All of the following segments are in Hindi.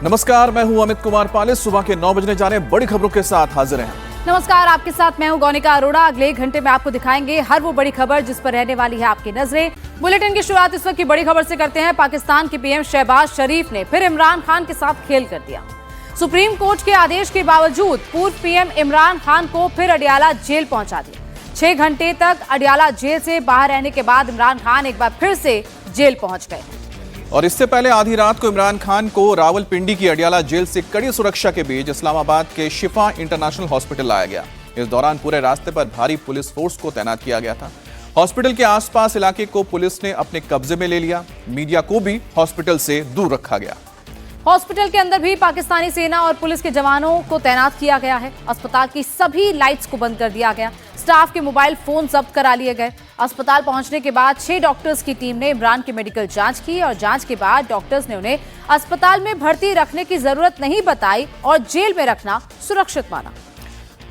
नमस्कार, मैं हूं अमित कुमार पाले। सुबह के 9 बजने जाने बड़ी खबरों के साथ हाजिर हैं। नमस्कार, आपके साथ मैं हूं गौनिका अरोड़ा। अगले 1 घंटे में आपको दिखाएंगे हर वो बड़ी खबर जिस पर रहने वाली है आपकी नजरें। बुलेटिन की शुरुआत इस वक्त की बड़ी खबर से करते हैं। पाकिस्तान के पीएम शहबाज शरीफ ने फिर इमरान खान के साथ खेल कर दिया। सुप्रीम कोर्ट के आदेश के बावजूद पूर्व पीएम इमरान खान को फिर अडियाला जेल पहुंचा दिया। 6 घंटे तक अडियाला जेल से बाहर रहने के बाद इमरान खान एक बार फिर से जेल पहुंच गए। और इससे पहले आधी रात को इमरान खान को रावलपिंडी की अडियाला जेल से कड़ी सुरक्षा के बीच इस्लामाबाद के शिफा इंटरनेशनल हॉस्पिटल लाया गया। इस दौरान पूरे रास्ते पर भारी पुलिस फोर्स को तैनात किया गया था। हॉस्पिटल के आसपास इलाके को पुलिस ने अपने कब्जे में ले लिया। मीडिया को भी हॉस्पिटल से दूर रखा गया। हॉस्पिटल के अंदर भी पाकिस्तानी सेना और पुलिस के जवानों को तैनात किया गया है। अस्पताल की सभी लाइट्स को बंद कर दिया गया। स्टाफ के मोबाइल फोन जब्त करा लिए गए। अस्पताल पहुंचने के बाद 6 डॉक्टर्स की टीम ने इमरान की मेडिकल जांच की और जांच के बाद डॉक्टर्स ने उन्हें अस्पताल में भर्ती रखने की जरूरत नहीं बताई और जेल में रखना सुरक्षित माना।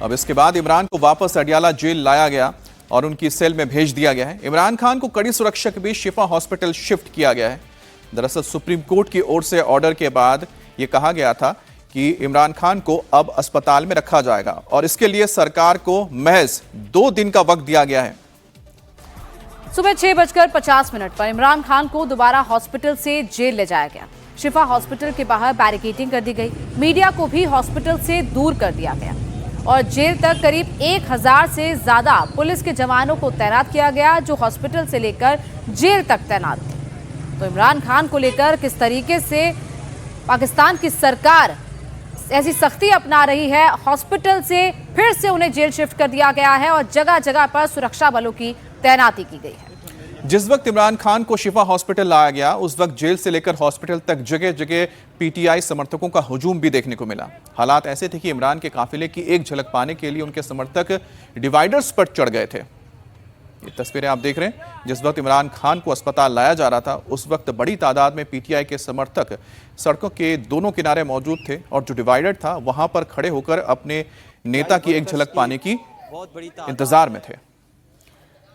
अब इसके बाद इमरान को वापस अडियाला जेल लाया गया और उनकी सेल में भेज दिया गया है। इमरान खान को कड़ी सुरक्षा के बीच शिफा हॉस्पिटल शिफ्ट किया गया है। दरअसल सुप्रीम कोर्ट की ओर से ऑर्डर के बाद यह कहा गया था कि इमरान खान को अब अस्पताल में रखा जाएगा और इसके लिए सरकार को महज 2 दिन का वक्त दिया गया है। सुबह 6:50 पर इमरान खान को दोबारा हॉस्पिटल से जेल ले जाया गया। शिफा हॉस्पिटल के बाहर बैरिकेडिंग कर दी गई। मीडिया को भी हॉस्पिटल से दूर कर दिया गया और जेल तक करीब 1000 से ज्यादा पुलिस के जवानों को तैनात किया गया, जो हॉस्पिटल से लेकर जेल तक तैनात थे। तो इमरान खान को लेकर किस तरीके से पाकिस्तान की सरकार ऐसी सख्ती अपना रही है, हॉस्पिटल से फिर से उन्हें जेल शिफ्ट कर दिया गया है और जगह जगह पर सुरक्षा बलों की तैनाती की गई है। जिस वक्त इमरान खान को शिफा हॉस्पिटल लाया गया, उस वक्त जेल से लेकर हॉस्पिटल तक जगह जगह पीटीआई समर्थकों का हुजूम भी देखने को मिला। हालात ऐसे थे कि इमरान के काफिले की एक झलक पाने के लिए उनके समर्थक डिवाइडर्स पर चढ़ गए थे। ये तस्वीरें आप देख रहे हैं। जिस वक्त इमरान खान को अस्पताल लाया जा रहा था, उस वक्त बड़ी तादाद में पीटीआई के समर्थक सड़कों के दोनों किनारे मौजूद थे और जो डिवाइडर था वहां पर खड़े होकर अपने नेता की एक झलक पाने की इंतजार में थे।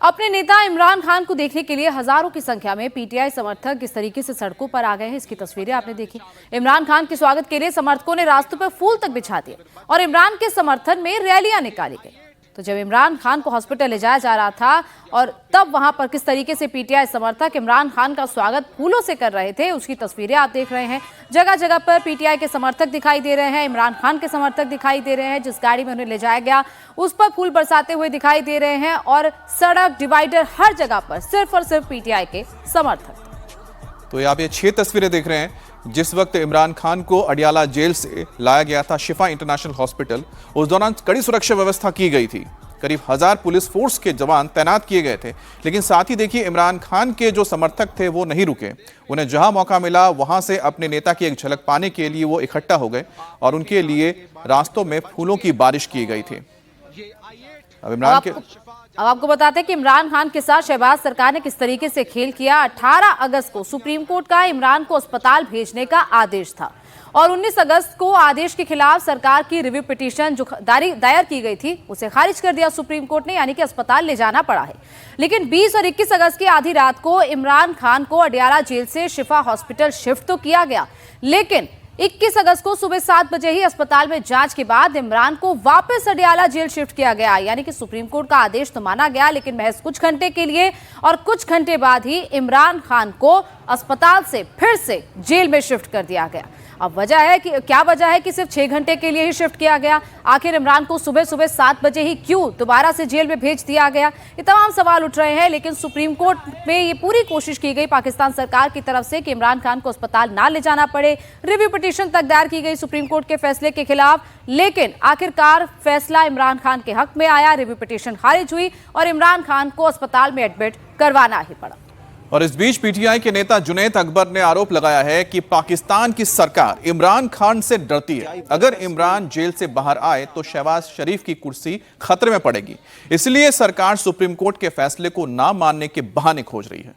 अपने नेता इमरान खान को देखने के लिए हजारों की संख्या में पीटीआई समर्थक किस तरीके से सड़कों पर आ गए हैं, इसकी तस्वीरें आपने देखी। इमरान खान के स्वागत के लिए समर्थकों ने रास्तों पर फूल तक बिछा दिए और इमरान के समर्थन में रैलियां निकाली गई। तो जब इमरान खान को हॉस्पिटल ले जाया जा रहा था और तब वहां पर किस तरीके से पीटीआई समर्थक इमरान खान का स्वागत फूलों से कर रहे थे, उसकी तस्वीरें आप देख रहे हैं। जगह जगह पर पीटीआई के समर्थक दिखाई दे रहे हैं, इमरान खान के समर्थक दिखाई दे रहे हैं। जिस गाड़ी में उन्हें ले जाया गया उस पर फूल बरसाते हुए दिखाई दे रहे हैं और सड़क डिवाइडर हर जगह पर सिर्फ और सिर्फ पीटीआई के समर्थक। तो आप ये 6 तस्वीरें देख रहे हैं। जिस वक्त इमरान खान को अडियाला जेल से लाया गया था शिफा इंटरनेशनल हॉस्पिटल, उस दौरान कड़ी सुरक्षा व्यवस्था की गई थी। करीब 1000 पुलिस फोर्स के जवान तैनात किए गए थे। लेकिन साथ ही देखिए, इमरान खान के जो समर्थक थे वो नहीं रुके। उन्हें जहां मौका मिला वहां से अपने नेता की एक झलक पाने के लिए वो इकट्ठा हो गए और उनके लिए रास्तों में फूलों की बारिश की गई थी। अब आपको बताते हैं कि इमरान खान के साथ शहबाज सरकार ने किस तरीके से खेल किया। 18 अगस्त को सुप्रीम कोर्ट का इमरान को अस्पताल भेजने का आदेश था और 19 अगस्त को आदेश के खिलाफ सरकार की रिव्यू पिटीशन जो दायर की गई थी उसे खारिज कर दिया सुप्रीम कोर्ट ने, यानी कि अस्पताल ले जाना पड़ा है। लेकिन 20 और 21 अगस्त की आधी रात को इमरान खान को अडियाला जेल से शिफा हॉस्पिटल शिफ्ट तो किया गया, लेकिन 21 अगस्त को सुबह 7 बजे ही अस्पताल में जांच के बाद इमरान को वापस अडियाला जेल शिफ्ट किया गया। यानी कि सुप्रीम कोर्ट का आदेश तो माना गया, लेकिन महज कुछ घंटे के लिए और कुछ घंटे बाद ही इमरान खान को अस्पताल से फिर से जेल में शिफ्ट कर दिया गया। अब क्या वजह है कि सिर्फ 6 घंटे के लिए ही शिफ्ट किया गया? आखिर इमरान को सुबह सुबह 7 बजे ही क्यों दोबारा से जेल में भेज दिया गया? ये तमाम सवाल उठ रहे हैं। लेकिन सुप्रीम कोर्ट में ये पूरी कोशिश की गई पाकिस्तान सरकार की तरफ से कि इमरान खान को अस्पताल ना ले जाना पड़े। रिव्यू पिटीशन तक दायर की गई सुप्रीम कोर्ट के फैसले के खिलाफ, लेकिन आखिरकार फैसला इमरान खान के हक में आया। रिव्यू पिटीशन खारिज हुई और इमरान खान को अस्पताल में एडमिट करवाना ही पड़ा। और इस बीच पीटीआई के नेता जुनैद अकबर ने आरोप लगाया है कि पाकिस्तान की सरकार इमरान खान से डरती है। अगर इमरान जेल से बाहर आए तो शहबाज शरीफ की कुर्सी खतरे में पड़ेगी। इसलिए सरकार सुप्रीम कोर्ट के फैसले को ना मानने के बहाने खोज रही है।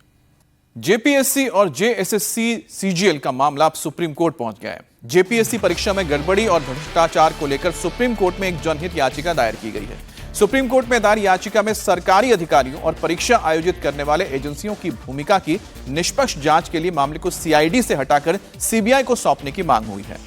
जेपीएससी और जेएसएससी सीजीएल का मामला अब सुप्रीम कोर्ट पहुंच गया है। जेपीएससी परीक्षा में गड़बड़ी और भ्रष्टाचार को लेकर सुप्रीम कोर्ट में एक जनहित याचिका दायर की गई है। सुप्रीम कोर्ट में दायर याचिका में सरकारी अधिकारियों और परीक्षा आयोजित करने वाले एजेंसियों की भूमिका की निष्पक्ष जांच के लिए मामले को सीआईडी से हटाकर सीबीआई को सौंपने की मांग हुई है।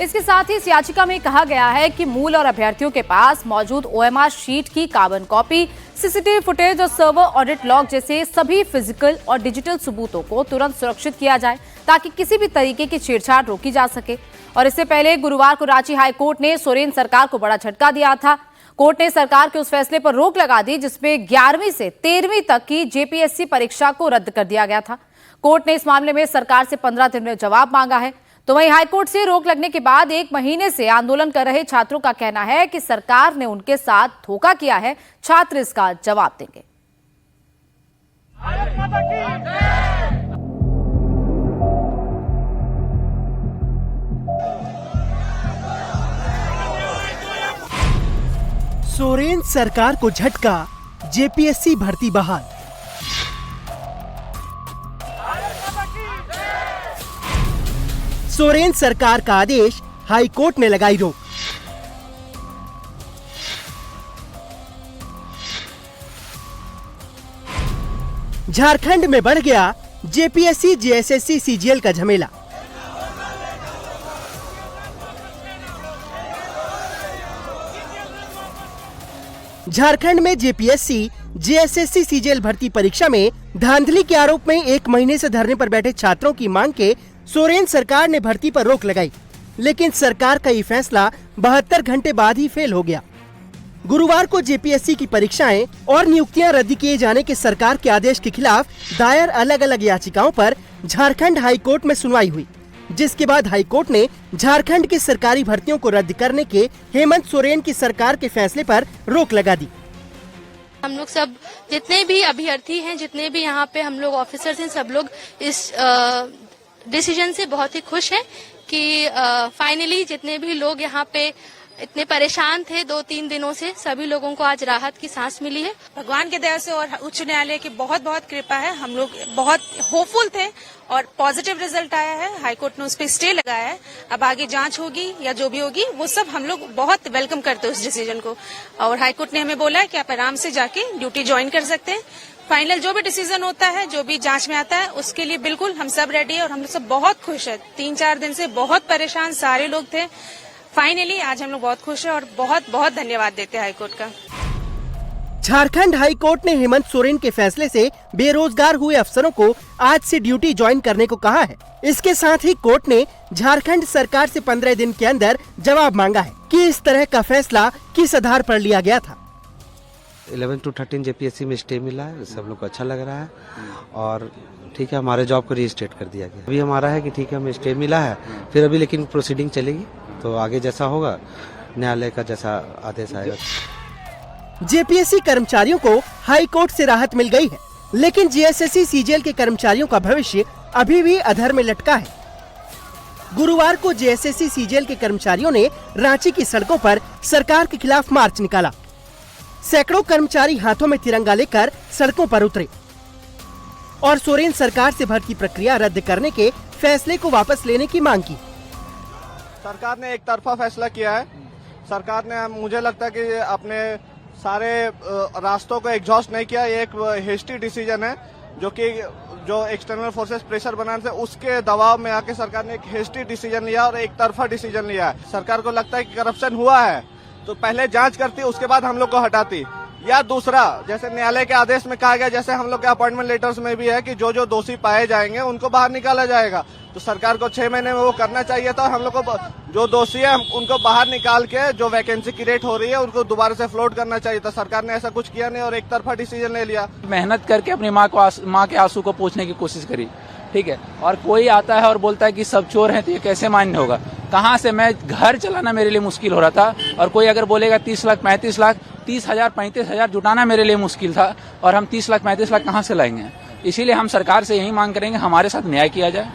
इसके साथ ही इस याचिका में कहा गया है कि मूल और अभ्यर्थियों के पास मौजूद ओएमआर शीट की कार्बन कॉपी, सीसीटीवी फुटेज और सर्वर ऑडिट लॉग जैसे सभी फिजिकल और डिजिटल सबूतों को तुरंत सुरक्षित किया जाए ताकि किसी भी तरीके की छेड़छाड़ रोकी जा सके। और इससे पहले गुरुवार को रांची हाईकोर्ट ने सोरेन सरकार को बड़ा झटका दिया था। कोर्ट ने सरकार के उस फैसले पर रोक लगा दी जिसमें 11वीं से 13वीं तक की जेपीएससी परीक्षा को रद्द कर दिया गया था। कोर्ट ने इस मामले में सरकार से 15 दिन में जवाब मांगा है। तो वहीं हाईकोर्ट से रोक लगने के बाद 1 महीने से आंदोलन कर रहे छात्रों का कहना है कि सरकार ने उनके साथ धोखा किया है। छात्र इसका जवाब देंगे। सोरेन सरकार को झटका, जेपीएससी भर्ती बहाल। सोरेन सरकार का आदेश, हाई कोर्ट ने लगाई रोक। झारखंड में बढ़ गया जेपीएससी, जेएसएससी, सीजीएल का झमेला। झारखंड में जेपीएससी, जेएसएससी, सीजीएल भर्ती परीक्षा में धांधली के आरोप में 1 महीने से धरने पर बैठे छात्रों की मांग के सोरेन सरकार ने भर्ती पर रोक लगाई, लेकिन सरकार का ये फैसला 72 घंटे बाद ही फेल हो गया। गुरुवार को जेपीएससी की परीक्षाएं और नियुक्तियां रद्द किए जाने के सरकार के आदेश के खिलाफ दायर अलग अलग याचिकाओं पर झारखंड हाई कोर्ट में सुनवाई हुई, जिसके बाद हाई कोर्ट ने झारखंड की सरकारी भर्तियों को रद्द करने के हेमंत सोरेन की सरकार के फैसले पर रोक लगा दी। हम लोग सब जितने भी अभ्यर्थी हैं, जितने भी यहाँ पे हम लोग ऑफिसर्स हैं, सब लोग इस डिसीजन से बहुत ही खुश हैं कि फाइनली जितने भी लोग यहाँ पे इतने परेशान थे 2-3 दिनों से, सभी लोगों को आज राहत की सांस मिली है। भगवान के दया से और उच्च न्यायालय की बहुत बहुत कृपा है। हम लोग बहुत होपफुल थे और पॉजिटिव रिजल्ट आया है। हाईकोर्ट ने उस पर स्टे लगाया है। अब आगे जांच होगी या जो भी होगी वो सब हम लोग बहुत वेलकम करते हैं उस डिसीजन को। और हाईकोर्ट ने हमें बोला है कि आप आराम से जाके ड्यूटी ज्वाइन कर सकते हैं। फाइनल जो भी डिसीजन होता है, जो भी जांच में आता है, उसके लिए बिल्कुल हम सब रेडी है और हम लोग सब बहुत खुश है। 3-4 दिन से बहुत परेशान सारे लोग थे। फाइनली आज हम लोग बहुत खुश है और बहुत बहुत धन्यवाद देते हैं हाईकोर्ट का। झारखंड हाई कोर्ट ने हेमंत सोरेन के फैसले से बेरोजगार हुए अफसरों को आज से ड्यूटी ज्वाइन करने को कहा है। इसके साथ ही कोर्ट ने झारखंड सरकार से 15 दिन के अंदर जवाब मांगा है कि इस तरह का फैसला किस आधार पर लिया गया था। 11 to 13 जेपीएससी में स्टे मिला है, सब लोग को अच्छा लग रहा है और ठीक है, हमारे जॉब को रीस्टेट कर दिया गया। अभी हमारा है कि ठीक है, हमें स्टे मिला है, फिर अभी लेकिन प्रोसीडिंग चलेगी, तो आगे जैसा होगा न्यायालय का जैसा आदेश आएगा। जेपीएससी कर्मचारियों को हाई कोर्ट से राहत मिल गई है, लेकिन जेएसएससी, सीजीएल के कर्मचारियों का भविष्य अभी भी अधर में लटका है। गुरुवार को जेएसएससी, सीजीएल के कर्मचारियों ने रांची की सड़कों पर सरकार के खिलाफ मार्च निकाला। सैकड़ों कर्मचारी हाथों में तिरंगा लेकर सड़कों पर उतरे और सोरेन सरकार से भर्ती प्रक्रिया रद्द करने के फैसले को वापस लेने की मांग की। सरकार ने एक तरफा फैसला किया है। सरकार ने, मुझे लगता है कि अपने सारे रास्तों को एग्जॉस्ट नहीं किया। ये एक हेस्टी डिसीजन है जो एक्सटर्नल फोर्सेस प्रेशर बनाने से उसके दबाव में आके सरकार ने एक हेस्टी डिसीजन लिया और एक तरफा डिसीजन लिया है। सरकार को लगता है कि करप्शन हुआ है तो पहले जांच करती, उसके बाद हम लोग को हटाती, या दूसरा जैसे न्यायालय के आदेश में कहा गया, जैसे हम लोग के अपॉइंटमेंट लेटर्स में भी है कि जो दोषी पाए जाएंगे उनको बाहर निकाला जाएगा। तो सरकार को 6 महीने में वो करना चाहिए था। हम लोग को जो दोषी है उनको बाहर निकाल के जो वैकेंसी क्रिएट हो रही है उनको दोबारा से फ्लोट करना चाहिए था। सरकार ने ऐसा कुछ किया नहीं और एक तरफा डिसीजन ले लिया। मेहनत करके अपनी माँ के आंसू को पोंछने की कोशिश करी, ठीक है, और कोई आता है और बोलता है कि सब चोर हैं, तो ये कैसे मान्य होगा? कहाँ से? मैं घर चलाना मेरे लिए मुश्किल हो रहा था और कोई अगर बोलेगा 30 लाख 35 लाख 30,000 35,000 जुटाना मेरे लिए मुश्किल था और हम 30 लाख 35 लाख कहाँ से लाएंगे? इसीलिए हम सरकार से यही मांग करेंगे, हमारे साथ न्याय किया जाए,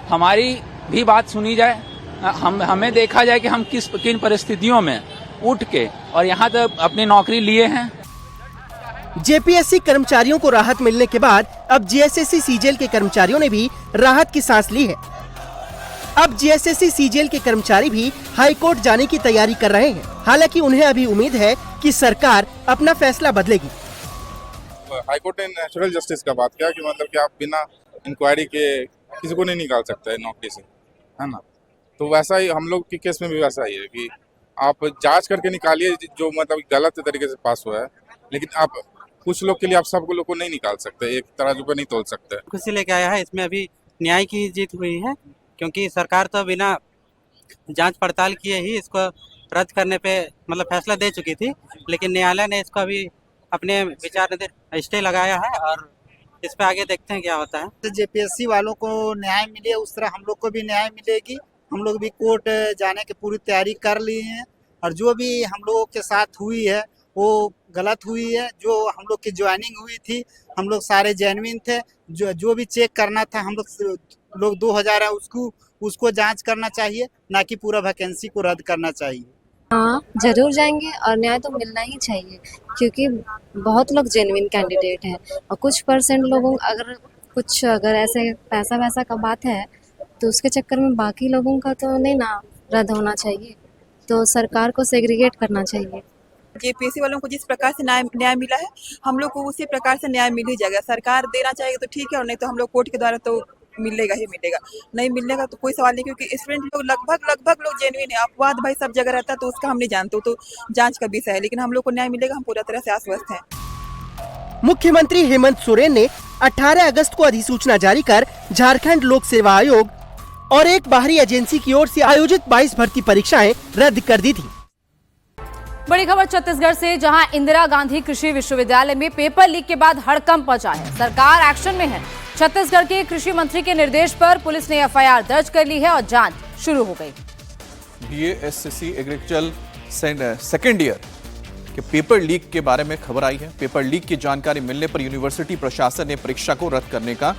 हमारी भी बात सुनी जाए, हमें देखा जाए कि हम किन परिस्थितियों में उठ के और यहाँ तक अपनी नौकरी लिए हैं। जेपीएससी कर्मचारियों को राहत मिलने के बाद अब जेएसएससी, सीजीएल के कर्मचारियों ने भी राहत की सांस ली है। अब जीएसएससी सीजीएल के कर्मचारी भी हाई कोर्ट जाने की तैयारी कर रहे हैं। हालांकि उन्हें अभी उम्मीद है कि सरकार अपना फैसला बदलेगी। हाई कोर्ट ने नेचुरल जस्टिस का बात किया कि मतलब कि आप बिना इंक्वायरी के किसी को नहीं निकाल सकते है नौकरी से, है ना। तो वैसा ही हम लोग के केस में भी वैसा ही है कि आप जांच करके निकालिए जो मतलब गलत तरीके से पास हुआ है, लेकिन आप कुछ लोग के लिए आप सब लोग को नहीं निकाल सकते, एक तराजू पर नहीं तोल सकते। खुशी लेके आया है, इसमें अभी न्याय की जीत हुई है, क्योंकि सरकार तो बिना जांच पड़ताल किए ही इसको रद्द करने पे मतलब फैसला दे चुकी थी, लेकिन न्यायालय ने इसको अभी अपने विचार स्टे लगाया है और इस पे आगे देखते हैं क्या होता है। तो जेपीएससी वालों को न्याय मिले उस तरह हम लोग को भी न्याय मिलेगी। हम लोग भी कोर्ट जाने की पूरी तैयारी कर लिए हैं और जो भी हम लोगों के साथ हुई है वो गलत हुई है। जो हम लोग की ज्वाइनिंग हुई थी हम लोग सारे जेन्युइन थे, जो भी चेक करना था हम लोग 2000 है उसको जांच करना चाहिए, ना कि पूरा वैकेंसी को रद्द करना चाहिए। हाँ जरूर जाएंगे और न्याय तो मिलना ही चाहिए, क्योंकि बहुत लोग जेन्युइन कैंडिडेट हैं और कुछ परसेंट लोगों अगर ऐसे पैसा वैसा का बात है तो उसके चक्कर में बाकी लोगों का तो नहीं ना रद्द होना चाहिए, तो सरकार को सेग्रीगेट करना चाहिए। जेपीएससी वालों को जिस प्रकार से न्याय मिला है हम लोग को उसी प्रकार से न्याय मिल ही जाएगा। सरकार देना चाहेगी तो ठीक है, और नहीं तो हम लोग कोर्ट के द्वारा तो मिलेगा ही मिलेगा। नहीं मिलने का तो कोई सवाल नहीं, क्योंकि स्टूडेंट लोग लगभग लोग जेन्युइन है। अपवाद भाई सब जगह रहता है तो उसका हम नहीं जानते, तो जांच का विषय है, लेकिन हम लोग को न्याय मिलेगा, हम पूरा तरह से आश्वस्त हैं। मुख्यमंत्री हेमंत सोरेन ने 18 अगस्त को अधिसूचना जारी कर झारखंड लोक सेवा आयोग और एक बाहरी एजेंसी की ओर से आयोजित 22 भर्ती परीक्षाएं रद्द कर दी थी। बड़ी खबर छत्तीसगढ़ से, जहां इंदिरा गांधी कृषि विश्वविद्यालय में पेपर लीक के बाद हड़कंप मचा है। सरकार एक्शन में है। छत्तीसगढ़ के कृषि मंत्री के निर्देश पर पुलिस ने एफआईआर दर्ज कर ली है और जांच शुरू हो गई। बीएससी एग्रीकल्चर सेकेंड ईयर के पेपर लीक के बारे में खबर आई है। पेपर लीक की जानकारी मिलने पर यूनिवर्सिटी प्रशासन ने परीक्षा को रद्द करने का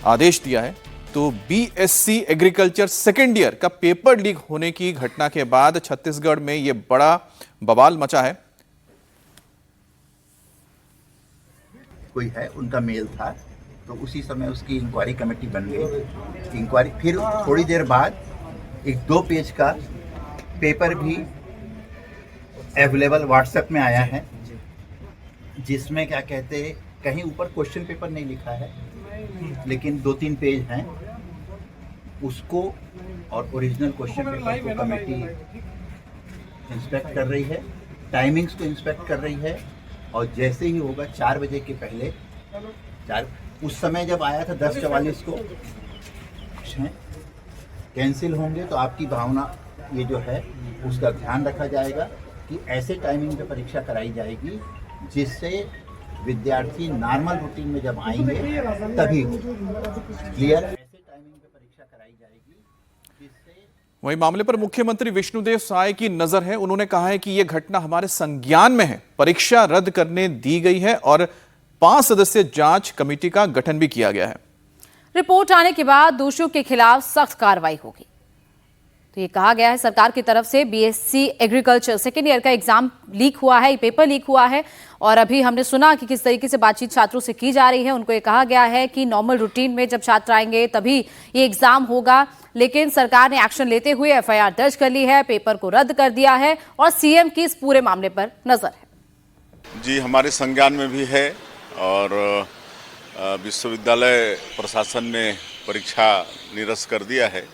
आदेश दिया है। तो बीएससी एग्रीकल्चर सेकेंड ईयर का पेपर लीक होने की घटना के बाद छत्तीसगढ़ में यह बड़ा बवाल मचा है। कोई है उनका मेल था तो उसी समय उसकी इंक्वायरी कमेटी बन गई। इंक्वायरी फिर थोड़ी देर बाद एक 2 पेज का पेपर भी अवेलेबल व्हाट्सएप में आया है, जिसमें क्या कहते हैं कहीं ऊपर क्वेश्चन पेपर नहीं लिखा है लेकिन 2-3 पेज हैं। उसको और ओरिजिनल क्वेश्चन पेपर को कमेटी इंस्पेक्ट कर रही है, टाइमिंग्स को इंस्पेक्ट कर रही है और जैसे ही होगा 4 बजे के पहले उस समय जब आया था 10:44 को कैंसिल होंगे तो आपकी भावना ये जो है उसका ध्यान रखा जाएगा कि ऐसे टाइमिंग पे परीक्षा कराई जाएगी जिससे विद्यार्थी नॉर्मल रूटीन में जब आएंगे तभी क्लियर ऐसे टाइमिंग पे परीक्षा कराई जाएगी जिससे। वहीं मामले पर मुख्यमंत्री विष्णुदेव साय की नजर है। उन्होंने कहा है कि यह घटना हमारे संज्ञान में है, परीक्षा रद्द करने दी गई है और 5 सदस्यीय जांच कमेटी का गठन भी किया गया है। रिपोर्ट आने के बाद दोषियों के खिलाफ सख्त कार्रवाई होगी। तो ये कहा गया है सरकार की तरफ से बीएससी एग्रीकल्चर सेकेंड ईयर का एग्जाम लीक हुआ है, पेपर लीक हुआ है और अभी हमने सुना कि किस तरीके से बातचीत छात्रों से की जा रही है। उनको ये कहा गया है कि नॉर्मल रूटीन में जब छात्र आएंगे तभी ये एग्जाम होगा, लेकिन सरकार ने एक्शन लेते हुए एफआईआर दर्ज कर ली है, पेपर को रद्द कर दिया है और सीएम की इस पूरे मामले पर नजर है। जी हमारे संज्ञान में भी है और विश्वविद्यालय प्रशासन ने परीक्षा निरस्त कर दिया है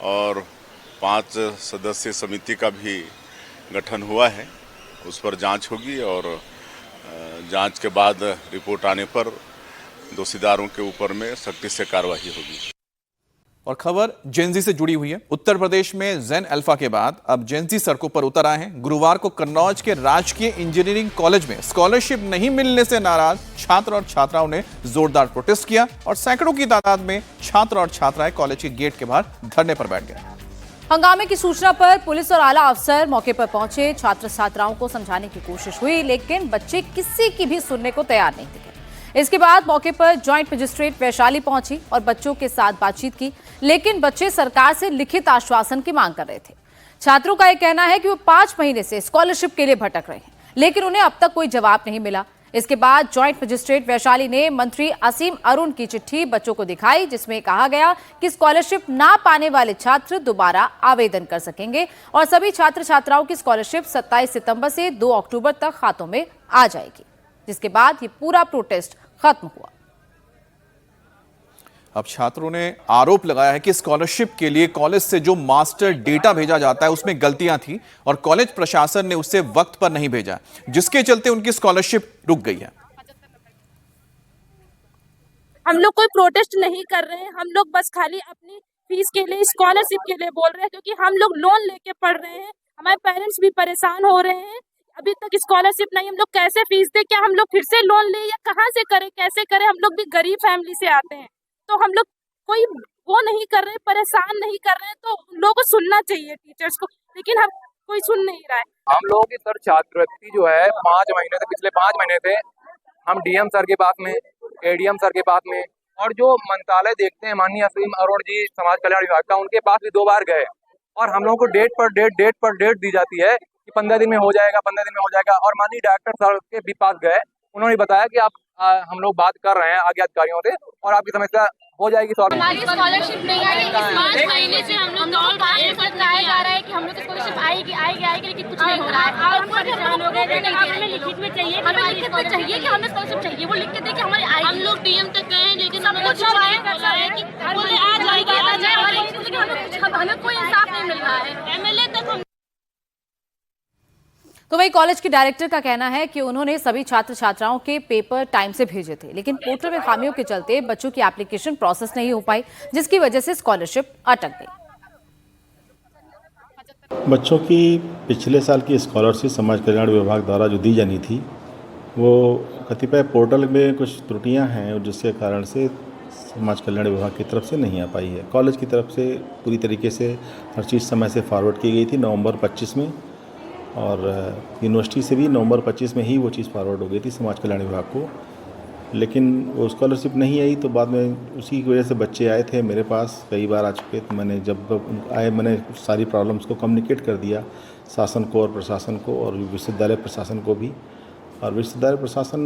और 5 सदस्यीय समिति का भी गठन हुआ है। उस पर जांच होगी और जांच के बाद रिपोर्ट आने पर दोषीदारों के ऊपर में सख्ती से कार्रवाई होगी। और खबर जेनजी से जुड़ी हुई है। उत्तर प्रदेश में जेन अल्फा के बाद अब जेनजी सड़कों पर उतर आए हैं। गुरुवार को कन्नौज के राजकीय इंजीनियरिंग कॉलेज में स्कॉलरशिप नहीं मिलने से नाराज छात्र और छात्राओं ने जोरदार प्रोटेस्ट किया और सैकड़ों की तादाद में छात्र और छात्राएं कॉलेज के गेट के बाहर धरने पर बैठ गए। हंगामे की सूचना पर पुलिस और आला अफसर मौके पर पहुंचे। छात्र छात्राओं को समझाने की कोशिश हुई, लेकिन बच्चे किसी की भी सुनने को तैयार नहीं दिखे। इसके बाद मौके पर ज्वाइंट मजिस्ट्रेट वैशाली पहुंची और बच्चों के साथ बातचीत की, लेकिन बच्चे सरकार से लिखित आश्वासन की मांग कर रहे थे। छात्रों का यह कहना है कि वो 5 महीने से स्कॉलरशिप के लिए भटक रहे हैं, लेकिन उन्हें अब तक कोई जवाब नहीं मिला। इसके बाद जॉइंट मजिस्ट्रेट वैशाली ने मंत्री असीम अरुण की चिट्ठी बच्चों को दिखाई, जिसमें कहा गया कि स्कॉलरशिप ना पाने वाले छात्र दोबारा आवेदन कर सकेंगे और सभी छात्र छात्राओं की स्कॉलरशिप 27 सितंबर से 2 अक्टूबर तक खातों में आ जाएगी, जिसके बाद ये पूरा प्रोटेस्ट खत्म हुआ। अब छात्रों ने आरोप लगाया है कि स्कॉलरशिप के लिए कॉलेज से जो मास्टर डेटा भेजा जाता है उसमें गलतियां थी और कॉलेज प्रशासन ने उसे वक्त पर नहीं भेजा, जिसके चलते उनकी स्कॉलरशिप रुक गई है। हम लोग कोई प्रोटेस्ट नहीं कर रहे हैं, हम लोग बस खाली अपनी फीस के लिए, स्कॉलरशिप के लिए बोल रहे हैं, क्योंकि हम लोग लोन लेके पढ़ रहे हैं, हमारे पेरेंट्स भी परेशान हो रहे हैं। अभी तक स्कॉलरशिप नहीं, हम लोग कैसे फीस दे, क्या हम लोग फिर से लोन ले या कहाँ से करें, कैसे करें? हम लोग भी गरीब फैमिली से आते हैं, तो हम लोग कोई वो नहीं कर रहे, परेशान नहीं कर रहे हैं, तो लोगों को सुनना चाहिए टीचर्स को, लेकिन हम कोई सुन नहीं रहा है। हम लोगों की सर छात्रवृत्ति जो है 5 महीने से, पिछले 5 महीने से हम डीएम सर के पास में, एडीएम सर के पास में और जो मंत्रालय देखते हैं माननीय असीम अरुण जी समाज कल्याण विभाग का, उनके पास भी 2 बार गए और हम लोगों को डेट पर डेट दी जाती है कि 15 दिन में हो जाएगा, 15 दिन में हो जाएगा। और माननीय डॉक्टर सर के भी पास गए, उन्होंने बताया कि आप हम लोग बात कर रहे हैं आगे अधिकारियों से और आपकी समस्या हो जाएगी सॉल्व। हमारी स्कॉलरशिप नहीं आई, 5 महीने से हम लोग बताया जा रहा है कि हम लोग स्कॉलरशिप आएगी, लेकिन कुछ नहीं हो रहा है। हम परेशान हो गए, हमें लिखित में चाहिए, हमें लिखित में चाहिए कि हमें स्कॉलरशिप चाहिए, वो लिख के दे कि हमारी आएगी। हम लोग डीएम तक गए हैं, लेकिन सब कुछ है कि बोले आ जाएगी, हमें कोई इंसाफ नहीं मिल रहा है। एमएलए तक हम। तो वही कॉलेज के डायरेक्टर का कहना है कि उन्होंने सभी छात्र छात्राओं के पेपर टाइम से भेजे थे, लेकिन पोर्टल में खामियों के चलते बच्चों की एप्लीकेशन प्रोसेस नहीं हो पाई, जिसकी वजह से स्कॉलरशिप अटक गई। बच्चों की पिछले साल की स्कॉलरशिप समाज कल्याण विभाग द्वारा जो दी जानी थी, वो कतिपय पोर्टल में कुछ त्रुटियां हैं, जिसके कारण से समाज कल्याण विभाग की तरफ से नहीं आ पाई है। कॉलेज की तरफ से पूरी तरीके से हर चीज़ समय से फॉरवर्ड की गई थी नवंबर 25 में, और यूनिवर्सिटी से भी नवंबर 25 में ही वो चीज़ फॉरवर्ड हो गई थी समाज कल्याण विभाग को, लेकिन वो स्कॉलरशिप नहीं आई। तो बाद में उसी की वजह से बच्चे आए थे मेरे पास, कई बार आ चुके, तो मैंने जब आए मैंने सारी प्रॉब्लम्स को कम्युनिकेट कर दिया शासन को और प्रशासन को और विश्वविद्यालय प्रशासन को भी, और विश्वविद्यालय प्रशासन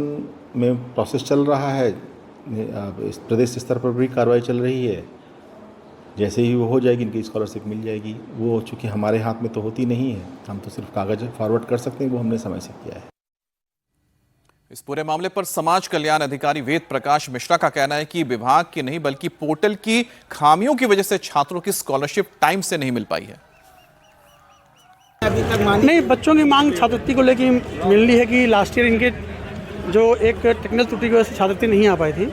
में प्रोसेस चल रहा है, इस प्रदेश स्तर पर भी कार्रवाई चल रही है। जैसे ही वो हो जाएगी इनकी स्कॉलरशिप मिल जाएगी। वो चूँकि हमारे हाथ में तो होती नहीं है, हम तो सिर्फ कागज फॉरवर्ड कर सकते हैं, वो हमने समय से किया है। इस पूरे मामले पर समाज कल्याण अधिकारी वेद प्रकाश मिश्रा का कहना है कि विभाग की नहीं बल्कि पोर्टल की खामियों की वजह से छात्रों की स्कॉलरशिप टाइम से नहीं मिल पाई है। नहीं, बच्चों की मांग छात्रवृत्ति को लेकर मिल रही है कि लास्ट ईयर इनके जो एक टेक्निकल त्रुटि की वजह से छात्रवृत्ति नहीं आ पाई थी,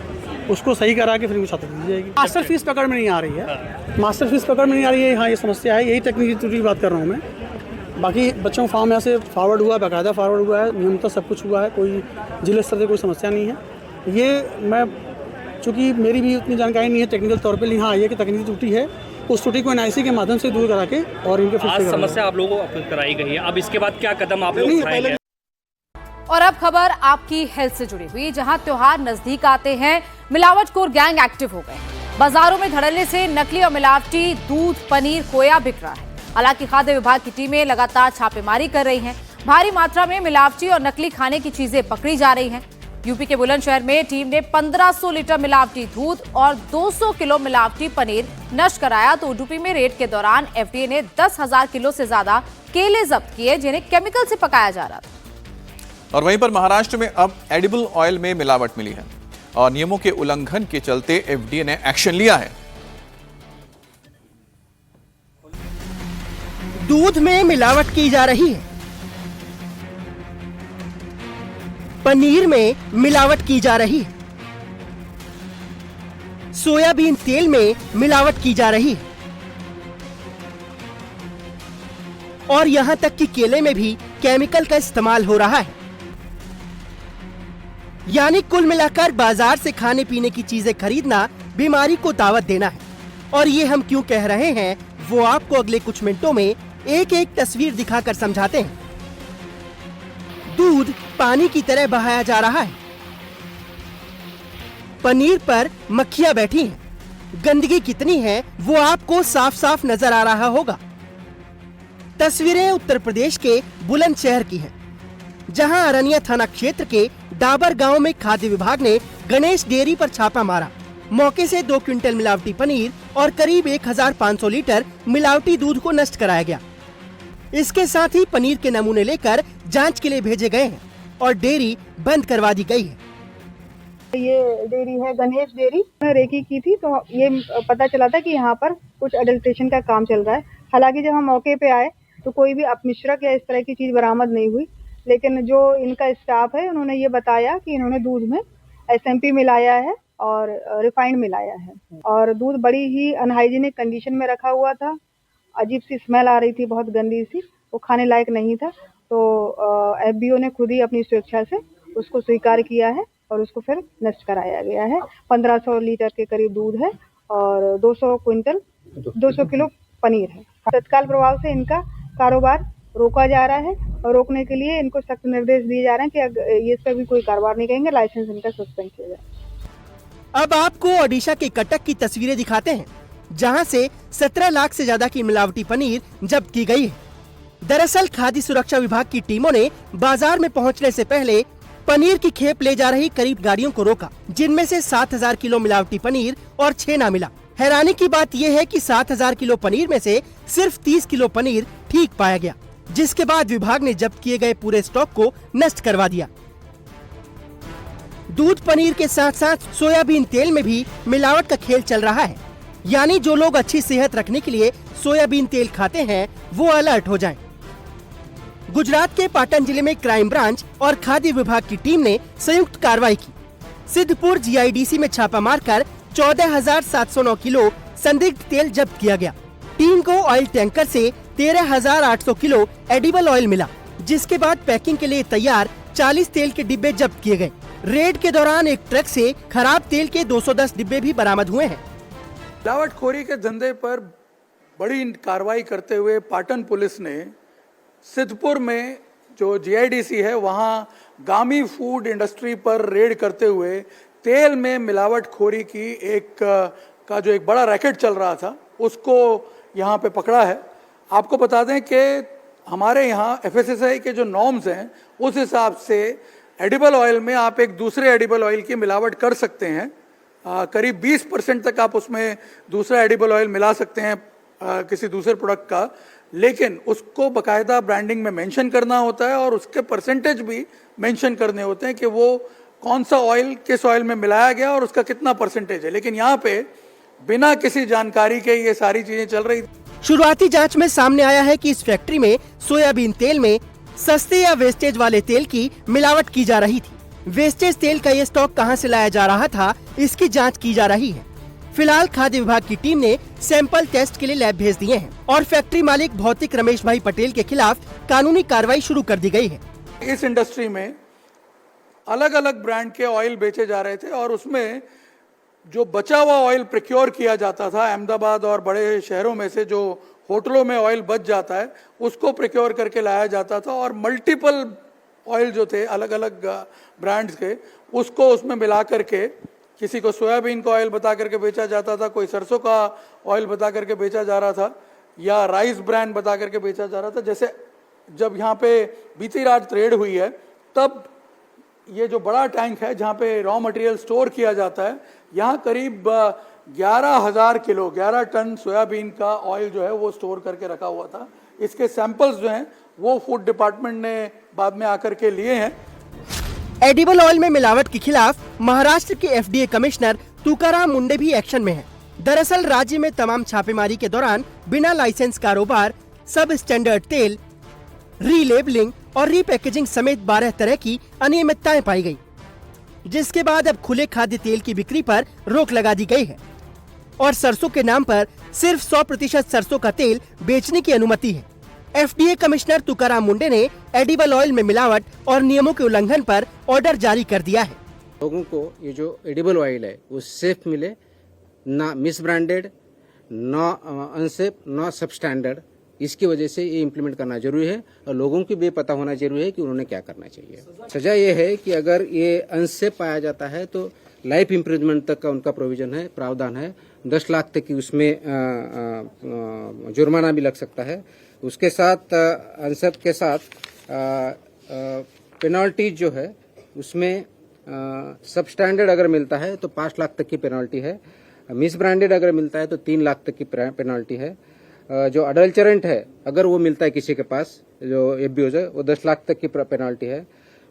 उसको सही करा के फिर वो छात्रवृत्ति दी जाएगी। मास्टर फीस पकड़ में नहीं आ रही है, मास्टर फीस पकड़ में नहीं आ रही है, हाँ ये समस्या है, यही टेक्निकल त्रुटि की बात कर रहा हूँ मैं। बाकी बच्चों का फॉर्म यहाँ से फॉरवर्ड हुआ है, बाकायदा फॉरवर्ड हुआ है, नियमित सब कुछ हुआ है, कोई जिले स्तर से कोई समस्या नहीं है। ये मैं चूँकि मेरी भी उतनी जानकारी नहीं है टेक्निकल तौर पर, लेकिन हाँ ये कि तकनीकी त्रुटि है, उस त्रुटि को एनआईसी के माध्यम से दूर करा के और इनके फिर समस्या आप लोगों को कराई गई है। अब इसके बाद क्या कदम आप लोग उठाएंगे? और अब खबर आपकी हेल्थ से जुड़ी हुई, जहां त्योहार नजदीक आते हैं, मिलावटखोर गैंग एक्टिव हो गए। बाजारों में धड़ल्ले से नकली और मिलावटी दूध, पनीर, खोया बिक रहा है। हालांकि खाद्य विभाग की टीमें लगातार छापेमारी कर रही हैं। भारी मात्रा में मिलावटी और नकली खाने की चीजें पकड़ी जा रही हैं। यूपी के बुलंदशहर में टीम ने 1500 लीटर मिलावटी दूध और 200 किलो मिलावटी पनीर नष्ट कराया। तो उडुपी में रेड के दौरान एफडीए ने 10,000 किलो से ज्यादा केले जब्त किए, जिन्हें केमिकल से पकाया जा रहा था। और वहीं पर महाराष्ट्र में अब एडिबल ऑयल में मिलावट मिली है और नियमों के उल्लंघन के चलते एफडीए ने एक्शन लिया है। दूध में मिलावट की जा रही है, पनीर में मिलावट की जा रही है, सोयाबीन तेल में मिलावट की जा रही है और यहां तक कि केले में भी केमिकल का इस्तेमाल हो रहा है। यानी कुल मिलाकर बाजार से खाने पीने की चीजें खरीदना बीमारी को दावत देना है। और ये हम क्यों कह रहे हैं वो आपको अगले कुछ मिनटों में एक एक तस्वीर दिखाकर समझाते हैं। दूध पानी की तरह बहाया जा रहा है, पनीर पर मक्खियां बैठी हैं, गंदगी कितनी है वो आपको साफ साफ नजर आ रहा होगा। तस्वीरें उत्तर प्रदेश के बुलंदशहर की हैं। जहां अरनिया थाना क्षेत्र के डाबर गांव में खाद्य विभाग ने गणेश डेयरी पर छापा मारा। मौके से 2 क्विंटल मिलावटी पनीर और करीब 1500 लीटर मिलावटी दूध को नष्ट कराया गया। इसके साथ ही पनीर के नमूने लेकर जांच के लिए भेजे गए हैं और डेयरी बंद करवा दी गई है। ये डेयरी है गणेश डेयरी, रेकी की थी तो ये पता चला था कि यहाँ पर कुछ अडल्ट्रेशन का काम चल रहा है। हालांकि जब हम मौके पे आए तो कोई भी अपमिश्रक या इस तरह की चीज बरामद नहीं हुई, लेकिन जो इनका स्टाफ है उन्होंने ये बताया कि इन्होंने दूध में SMP मिलाया है और रिफाइंड मिलाया है और दूध बड़ी ही अनहाइजीनिक कंडीशन में रखा हुआ था। अजीब सी स्मेल आ रही थी, बहुत गंदी सी, वो खाने लायक नहीं था। तो FBO ने खुद ही अपनी स्वेच्छा से उसको स्वीकार किया है और उसको फिर नष्ट कराया गया है। 1500 लीटर के करीब दूध है और 200 किलो पनीर है। तत्काल प्रभाव से इनका कारोबार रोका जा रहा है और रोकने के लिए इनको सख्त निर्देश दिए जा रहे हैं कि अगर ये इस पर भी कोई कारोबार नहीं करेंगे, लाइसेंस इनका सस्पेंड किया जाए। अब आपको ओडिशा के कटक की तस्वीरें दिखाते हैं, जहां से 17 लाख से ज्यादा की मिलावटी पनीर जब्त की गई है। दरअसल खाद्य सुरक्षा विभाग की टीमों ने बाजार में पहुंचने से पहले पनीर की खेप ले जा रही करीब गाड़ियों को रोका, जिनमें से 7000 किलो मिलावटी पनीर और छेना मिला। हैरानी की बात यह है कि 7000 किलो पनीर में से सिर्फ 30 किलो पनीर ठीक पाया गया, जिसके बाद विभाग ने जब्त किए गए पूरे स्टॉक को नष्ट करवा दिया। दूध पनीर के साथ साथ सोयाबीन तेल में भी मिलावट का खेल चल रहा है। यानी जो लोग अच्छी सेहत रखने के लिए सोयाबीन तेल खाते हैं वो अलर्ट हो जाएं। गुजरात के पाटन जिले में क्राइम ब्रांच और खाद्य विभाग की टीम ने संयुक्त कार्रवाई की। सिद्धपुर GIDC में छापा मारकर 14,709 किलो संदिग्ध तेल जब्त किया गया। टीम को ऑयल टैंकर से 13,800 किलो एडिबल ऑयल मिला, जिसके बाद पैकिंग के लिए तैयार 40 तेल के डिब्बे जब्त किए गए। रेड के दौरान एक ट्रक से खराब तेल के 210 डिब्बे भी बरामद हुए हैं। मिलावटखोरी के धंधे पर बड़ी कार्रवाई करते हुए पाटन पुलिस ने सिद्धपुर में जो GIDC है वहाँ गामी फूड इंडस्ट्री पर रेड करते हुए तेल में मिलावटखोरी की एक बड़ा रैकेट चल रहा था, उसको यहाँ पे पकड़ा है। आपको बता दें कि हमारे यहाँ FSSAI के जो नॉर्म्स हैं उस हिसाब से एडिबल ऑयल में आप एक दूसरे एडिबल ऑयल की मिलावट कर सकते हैं। करीब 20% तक आप उसमें दूसरा एडिबल ऑयल मिला सकते हैं किसी दूसरे प्रोडक्ट का, लेकिन उसको बकायदा ब्रांडिंग में मेंशन करना होता है और उसके परसेंटेज भी मेंशन करने होते हैं कि वो कौन सा ऑयल किस ऑयल में मिलाया गया और उसका कितना परसेंटेज है। लेकिन यहाँ पे बिना किसी जानकारी के ये सारी चीजें चल रही। शुरुआती जांच में सामने आया है कि इस फैक्ट्री में सोयाबीन तेल में सस्ते या वेस्टेज वाले तेल की मिलावट की जा रही थी। वेस्टेज तेल का ये स्टॉक कहां से लाया जा रहा था, इसकी जांच की जा रही है। फिलहाल खाद्य विभाग की टीम ने सैंपल टेस्ट के लिए लैब भेज दिए हैं और फैक्ट्री मालिक भौतिक रमेश भाई पटेल के खिलाफ कानूनी कार्रवाई शुरू कर दी गई है। इस इंडस्ट्री में अलग अलग ब्रांड के ऑयल बेचे जा रहे थे और उसमें जो बचा हुआ ऑयल प्रिक्योर किया जाता था अहमदाबाद और बड़े शहरों में से, जो होटलों में ऑयल बच जाता है उसको प्रिक्योर करके लाया जाता था और मल्टीपल ऑयल जो थे अलग अलग ब्रांड्स के उसको उसमें मिला करके किसी को सोयाबीन का ऑयल बता करके बेचा जाता था, कोई सरसों का ऑयल बता करके बेचा जा रहा था या राइस ब्रांड बता करके बेचा जा रहा था। जैसे जब यहाँ पे बीती रात रेड हुई है तब ये जो बड़ा टैंक है जहाँ पे रॉ मटेरियल स्टोर किया जाता है, यहाँ करीब 11,000 किलो 11 टन सोयाबीन का ऑयल जो है वो स्टोर करके रखा हुआ था। इसके सैंपल्स जो हैं वो फूड डिपार्टमेंट ने बाद में आकर के लिए हैं। एडिबल ऑयल में मिलावट के खिलाफ महाराष्ट्र के FDA कमिश्नर तुकाराम मुंडे भी एक्शन में हैं। दरअसल राज्य में तमाम छापेमारी के दौरान बिना लाइसेंस कारोबार, सब स्टैंडर्ड तेल, रीलेबलिंग और रीपैकेजिंग समेत 12 तरह की अनियमितताएं पाई गई, जिसके बाद अब खुले खाद्य तेल की बिक्री पर रोक लगा दी गई है और सरसों के नाम पर सिर्फ 100% सरसों का तेल बेचने की अनुमति है। FDA कमिश्नर तुकाराम मुंडे ने एडिबल ऑयल में मिलावट और नियमों के उल्लंघन पर ऑर्डर जारी कर दिया है। लोगों को ये जो एडिबल ऑयल है वो सेफ मिले, ना मिस ब्रांडेड, ना अनसेफ, ना सब स्टैंडर्ड। इसकी वजह से ये इम्प्लीमेंट करना जरूरी है और लोगों को भी पता होना जरूरी है कि उन्होंने क्या करना चाहिए। सजा ये है कि अगर ये अनसेफ पाया जाता है तो लाइफ इम्प्रिजमेंट तक का उनका प्रोविजन है, प्रावधान है। 10 लाख तक की उसमें जुर्माना भी लग सकता है। उसके साथ अनसेफ के साथ पेनल्टी जो है उसमें सब स्टैंडर्ड अगर मिलता है तो 5 लाख तक की पेनल्टी है, मिस ब्रांडेड अगर मिलता है तो 3 लाख तक की पेनल्टी है, जो अडल्चरेंट है अगर वो मिलता है किसी के पास जो एफबीओ है वो 10 लाख तक की पेनल्टी है,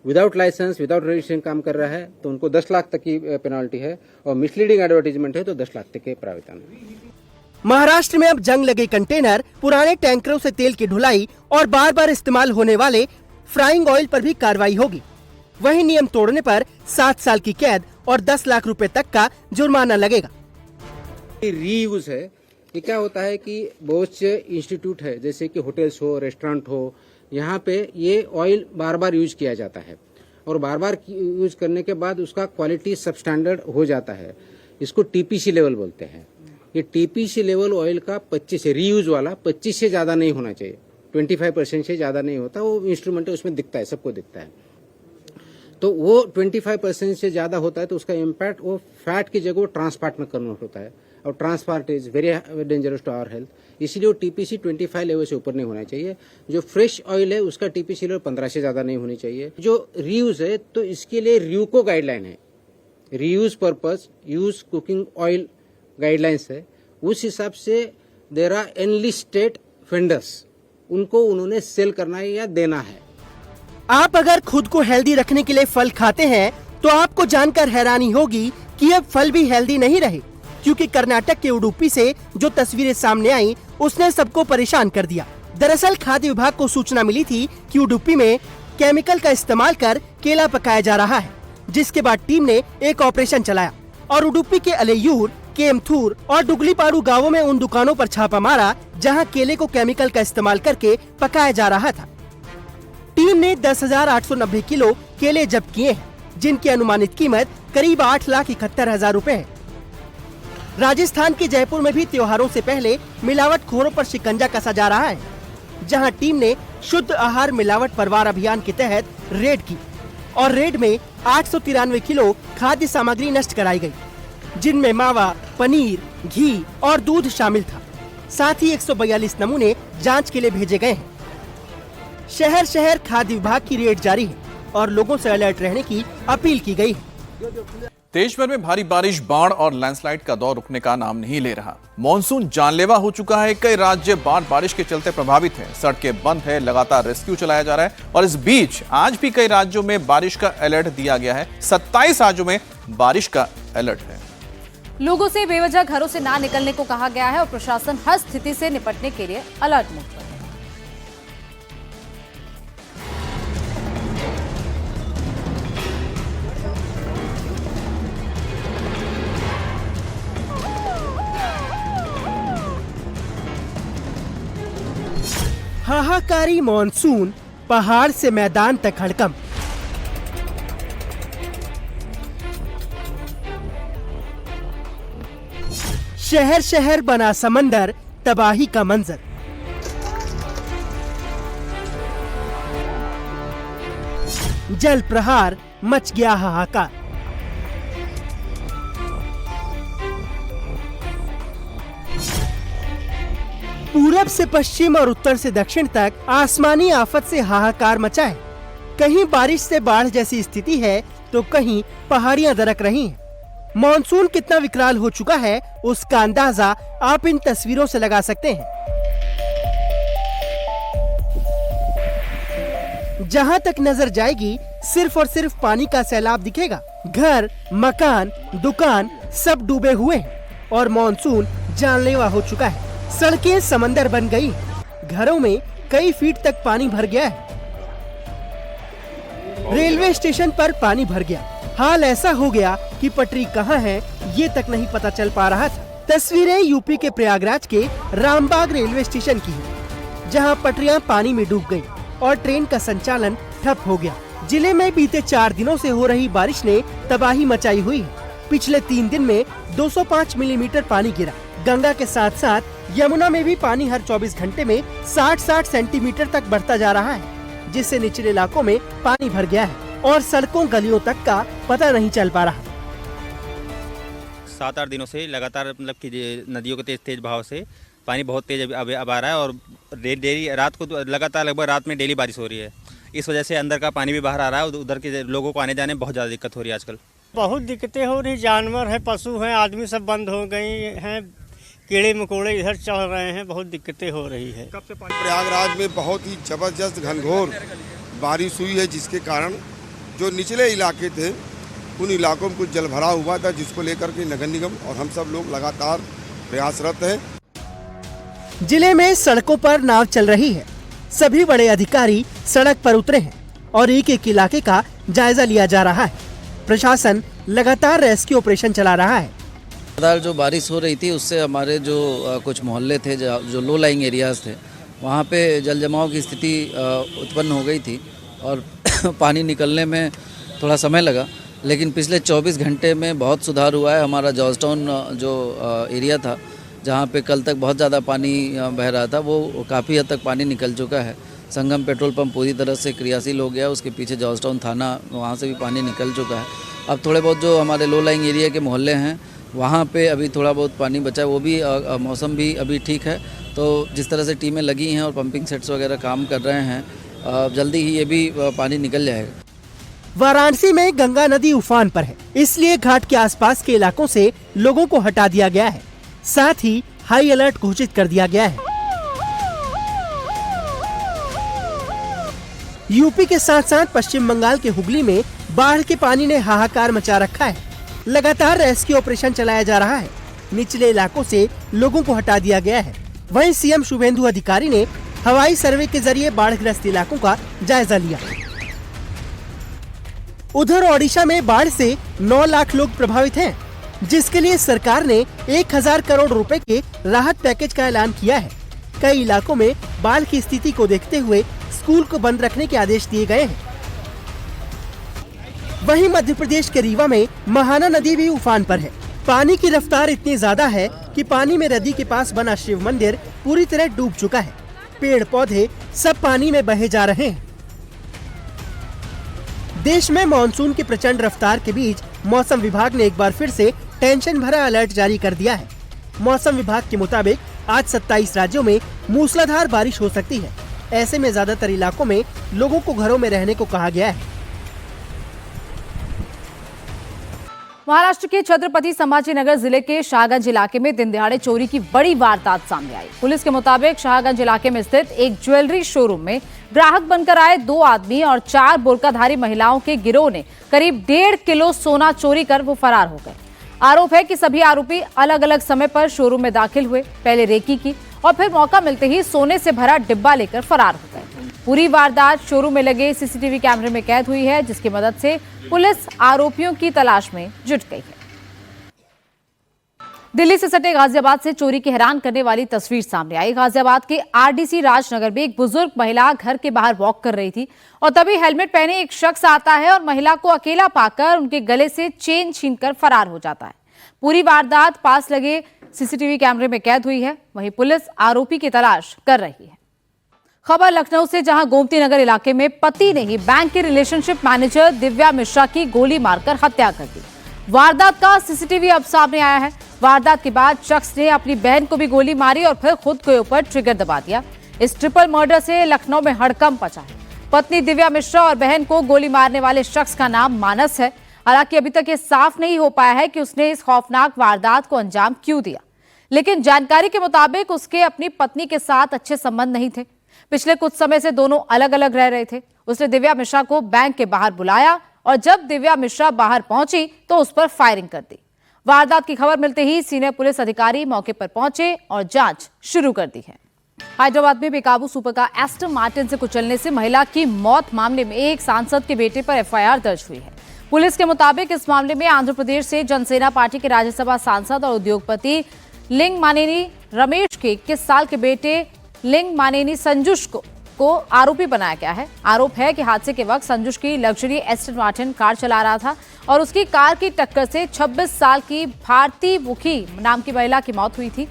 विदाउट लाइसेंस विदाउट रजिस्ट्रेशन काम कर रहा है तो उनको 10 लाख तक की पेनल्टी है, और मिसलीडिंग एडवर्टीजमेंट है तो 10 लाख तक के प्रावधान है। महाराष्ट्र में अब जंग लगे कंटेनर, पुराने टैंकरों से तेल की ढुलाई और बार बार इस्तेमाल होने वाले फ्राइंग ऑयल पर भी कार्रवाई होगी। वहीं नियम तोड़ने पर 7 साल की कैद और 10 लाख रुपए तक का जुर्माना लगेगा। रीयूज है, ये क्या होता है कि बहुत से इंस्टीट्यूट है जैसे कि होटल्स हो, रेस्टोरेंट हो, यहाँ पे ये ऑयल बार बार यूज किया जाता है और बार बार यूज करने के बाद उसका क्वालिटी सब स्टैंडर्ड हो जाता है। इसको टीपीसी लेवल बोलते हैं। ये टीपीसी लेवल ऑयल का 25 से रीयूज वाला 25 से ज्यादा नहीं होना चाहिए, 25% से ज्यादा नहीं होता। वो इंस्ट्रूमेंट उसमें दिखता है, सबको दिखता है। तो वो 25% से ज्यादा होता है तो उसका इम्पैक्ट वो फैट की जगह वो ट्रांसफैट में कन्वर्ट होता है, और trans fat is very dangerous to our health. इसलिए वो टीपीसी 25 लेवल से ऊपर नहीं होना चाहिए। जो फ्रेश ऑयल है उसका टीपीसी लेवल 15 से ज्यादा नहीं होनी चाहिए। जो रीयूज है तो इसके लिए र्यूको गाइडलाइन है, reuse purpose use cooking oil guidelines है। उस हिसाब से देयर आर एनलिस्टेड वेंडर्स, उनको उन्होंने सेल करना है या देना है। आप अगर खुद को हेल्दी रखने के लिए फल खाते हैं तो आपको जानकर हैरानी होगी कि अब फल भी हेल्दी नहीं रहे, क्योंकि कर्नाटक के उडुपी से जो तस्वीरें सामने आई उसने सबको परेशान कर दिया। दरअसल खाद्य विभाग को सूचना मिली थी कि उडुपी में केमिकल का इस्तेमाल कर केला पकाया जा रहा है, जिसके बाद टीम ने एक ऑपरेशन चलाया और उडुपी के अलेयूर, केमथूर और डुगलीपाड़ू गांवों में उन दुकानों पर छापा मारा जहां केले को केमिकल का इस्तेमाल करके पकाया जा रहा था। टीम ने 10,890 किलो केले जब्त किए हैं, जिनकी अनुमानित कीमत करीब 8,71,000 रुपए है। राजस्थान के जयपुर में भी त्योहारों से पहले मिलावटखोरों पर शिकंजा कसा जा रहा है, जहां टीम ने शुद्ध आहार मिलावट परवार अभियान के तहत रेड की और रेड में 893 किलो खाद्य सामग्री नष्ट कराई गई, जिनमें मावा, पनीर, घी और दूध शामिल था। साथ ही 142 नमूने जांच के लिए भेजे गए हैं। शहर शहर खाद्य विभाग की रेड जारी है और लोगों से अलर्ट रहने की अपील की गई है। देश भर में भारी बारिश, बाढ़ और लैंडस्लाइड का दौर रुकने का नाम नहीं ले रहा। मॉनसून जानलेवा हो चुका है। कई राज्य बाढ़ बारिश के चलते प्रभावित हैं, सड़कें बंद है, लगातार रेस्क्यू चलाया जा रहा है और इस बीच आज भी कई राज्यों में बारिश का अलर्ट दिया गया है। 27 राज्यों में बारिश का अलर्ट है। लोगों से बेवजह घरों से ना निकलने को कहा गया है और प्रशासन हर स्थिति से निपटने के लिए अलर्ट मोड पर है। हाहाकारी मॉनसून, पहाड़ से मैदान तक हड़कंप। शहर शहर बना समंदर, तबाही का मंजर। जल प्रहार, मच गया हाहाकार। पूरब से पश्चिम और उत्तर से दक्षिण तक आसमानी आफत से हाहाकार मचा है। कहीं बारिश से बाढ़ जैसी स्थिति है तो कहीं पहाड़ियां दरक रही हैं। मॉनसून कितना विकराल हो चुका है उसका अंदाजा आप इन तस्वीरों से लगा सकते हैं। जहां तक नजर जाएगी सिर्फ और सिर्फ पानी का सैलाब दिखेगा। घर, मकान, दुकान सब डूबे हुए हैं और मॉनसून जानलेवा हो चुका है। सड़कें समंदर बन गई, घरों में कई फीट तक पानी भर गया है। रेलवे स्टेशन पर पानी भर गया। हाल ऐसा हो गया कि पटरी कहाँ है ये तक नहीं पता चल पा रहा था। तस्वीरें यूपी के प्रयागराज के रामबाग रेलवे स्टेशन की हैं, जहां पटरियां पानी में डूब गईं और ट्रेन का संचालन ठप हो गया। जिले में बीते 4 दिनों से हो रही बारिश ने तबाही मचाई हुई है। पिछले 3 दिन में 205 मिलीमीटर पानी गिरा। गंगा के साथ साथ यमुना में भी पानी हर 24 घंटे में 60-60 सेंटीमीटर तक बढ़ता जा रहा है, जिससे निचले इलाकों में पानी भर गया है और सड़कों गलियों तक का पता नहीं चल पा रहा। 7-8 दिनों से लगातार मतलब कि नदियों के तेज बहाव से पानी बहुत तेज अब आ रहा है और डेली रात को लगातार लगभग रात में डेली बारिश हो रही है। इस वजह से अंदर का पानी भी बाहर आ रहा है, उधर के लोगों को आने जाने में बहुत ज़्यादा दिक्कत हो रही है आजकल। बहुत दिक्कतें हो रही, जानवर है, पशु हैं, आदमी सब बंद हो गए हैं, कीड़े मकोड़े इधर चढ़ रहे हैं, बहुत दिक्कतें हो रही है। प्रयागराज में बहुत ही जबरदस्त घनघोर बारिश हुई है, जिसके कारण जो निचले इलाके थे उन इलाकों में कुछ जलभराव हुआ था, जिसको लेकर के नगर निगम और हम सब लोग लगातार प्रयासरत हैं। जिले में सड़कों पर नाव चल रही है। सभी बड़े अधिकारी सड़क पर उतरे हैं और एक एक इलाके का जायजा लिया जा रहा है। प्रशासन लगातार रेस्क्यू ऑपरेशन चला रहा है। लगातार जो बारिश हो रही थी उससे हमारे जो कुछ मोहल्ले थे, जो लो लाइंग एरियाज थे, वहाँ पे जल जमाव की स्थिति उत्पन्न हो गई थी और पानी निकलने में थोड़ा समय लगा, लेकिन पिछले 24 घंटे में बहुत सुधार हुआ है। हमारा जॉर्ज टाउन जो एरिया था, जहाँ पे कल तक बहुत ज़्यादा पानी बह रहा था, वो काफ़ी हद तक पानी निकल चुका है। संगम पेट्रोल पंप पूरी तरह से क्रियाशील हो गया, उसके पीछे जॉर्ज टाउन थाना, वहाँ से भी पानी निकल चुका है। अब थोड़े बहुत जो हमारे लो लाइंग एरिया के मोहल्ले हैं, वहाँ पे अभी थोड़ा बहुत पानी बचा है, वो भी मौसम भी अभी ठीक है। तो जिस तरह से टीमें लगी हैं और पंपिंग सेट्स वगैरह काम कर रहे हैं, जल्दी ही ये भी पानी निकल जाएगा। वाराणसी में गंगा नदी उफान पर है, इसलिए घाट के आसपास के इलाकों से लोगों को हटा दिया गया है। साथ ही हाई अलर्ट घोषित कर दिया गया है। यूपी के साथ साथ पश्चिम बंगाल के हुगली में बाढ़ के पानी ने हाहाकार मचा रखा है। लगातार रेस्क्यू ऑपरेशन चलाया जा रहा है। निचले इलाकों से लोगों को हटा दिया गया है। वहीं सीएम शुभेंदु अधिकारी ने हवाई सर्वे के जरिए बाढ़ग्रस्त इलाकों का जायजा लिया। उधर ओडिशा में बाढ़ से 9 लाख लोग प्रभावित हैं, जिसके लिए सरकार ने 1000 करोड़ रुपए के राहत पैकेज का ऐलान किया है। कई इलाकों में बाढ़ की स्थिति को देखते हुए स्कूल को बंद रखने के आदेश दिए गए हैं। वहीं मध्य प्रदेश के रीवा में महाना नदी भी उफान पर है। पानी की रफ्तार इतनी ज्यादा है कि पानी में नदी के पास बना शिव मंदिर पूरी तरह डूब चुका है। पेड़ पौधे सब पानी में बहे जा रहे हैं। देश में मानसून की प्रचंड रफ्तार के बीच मौसम विभाग ने एक बार फिर से टेंशन भरा अलर्ट जारी कर दिया है। मौसम विभाग के मुताबिक आज 27 राज्यों में मूसलाधार बारिश हो सकती है। ऐसे में ज्यादातर इलाकों में लोगों को घरों में रहने को कहा गया है। महाराष्ट्र के छत्रपति संभाजीनगर जिले के शाहगंज इलाके में दिन दहाड़े चोरी की बड़ी वारदात सामने आई। पुलिस के मुताबिक शाहगंज इलाके में स्थित एक ज्वेलरी शोरूम में ग्राहक बनकर आए 2 आदमी और 4 बुर्काधारी महिलाओं के गिरोह ने करीब 1.5 किलो सोना चोरी कर वो फरार हो गए। आरोप है कि सभी आरोपी अलग अलग समय पर शोरूम में दाखिल हुए, पहले रेकी की और फिर मौका मिलते ही सोने से भरा डिब्बा लेकर फरार हो गए। पूरी वारदात शोरूम में लगे सीसीटीवी कैमरे में कैद हुई है, जिसकी मदद से पुलिस आरोपियों की तलाश में जुट गई है। दिल्ली से सटे गाजियाबाद से चोरी की हैरान करने वाली तस्वीर सामने आई। गाजियाबाद के आरडीसी राजनगर में एक बुजुर्ग महिला घर के बाहर वॉक कर रही थी और तभी हेलमेट पहने एक शख्स आता है और महिला को अकेला पाकर उनके गले से चेन छीनकर फरार हो जाता है। पूरी वारदात पास लगे सीसीटीवी कैमरे में कैद हुई है। वहीं पुलिस आरोपी की तलाश कर रही है। खबर लखनऊ से, जहां गोमती नगर इलाके में पति ने ही बैंक के रिलेशनशिप मैनेजर दिव्या मिश्रा की गोली मारकर हत्या कर दी। वारदात का सीसीटीवी अब सामने आया है। वारदात के बाद शख्स ने अपनी बहन को भी गोली मारी और फिर खुद के ऊपर ट्रिगर दबा दिया। इस ट्रिपल मर्डर से लखनऊ में हड़कंप मचा है। पत्नी दिव्या मिश्रा और बहन को गोली मारने वाले शख्स का नाम मानस है। हालांकि अभी तक ये साफ नहीं हो पाया है कि उसने इस खौफनाक वारदात को अंजाम क्यों दिया, लेकिन जानकारी के मुताबिक उसके अपनी पत्नी के साथ अच्छे संबंध नहीं थे। पिछले कुछ समय से दोनों अलग अलग रह रहे थे। उसने दिव्या मिश्रा को बैंक के बाहर बुलाया और जब दिव्या मिश्रा बाहर पहुंची तो उस पर फायरिंग कर दी। वारदात की खबर मिलते ही सीनियर पुलिस अधिकारी मौके पर पहुंचे और जांच शुरू कर दी है। हैदराबाद में बेकाबू सुपर कार एस्टन मार्टिन से कुचलने से महिला की मौत मामले में एक सांसद के बेटे पर एफआईआर दर्ज हुई है। पुलिस के मुताबिक इस मामले में आंध्र प्रदेश से जनसेना पार्टी के राज्यसभा सांसद और उद्योगपति लिंग मानेनी रमेश के 21 साल के बेटे लिंग मानेनी संजुश को आरोपी बनाया गया है। आरोप है कि हादसे के वक्त संजुश की लग्जरी एस्टन मार्टिन कार चला रहा था और उसकी कार की टक्कर से 26 साल की भारती मुखी नाम की महिला की मौत हुई थी।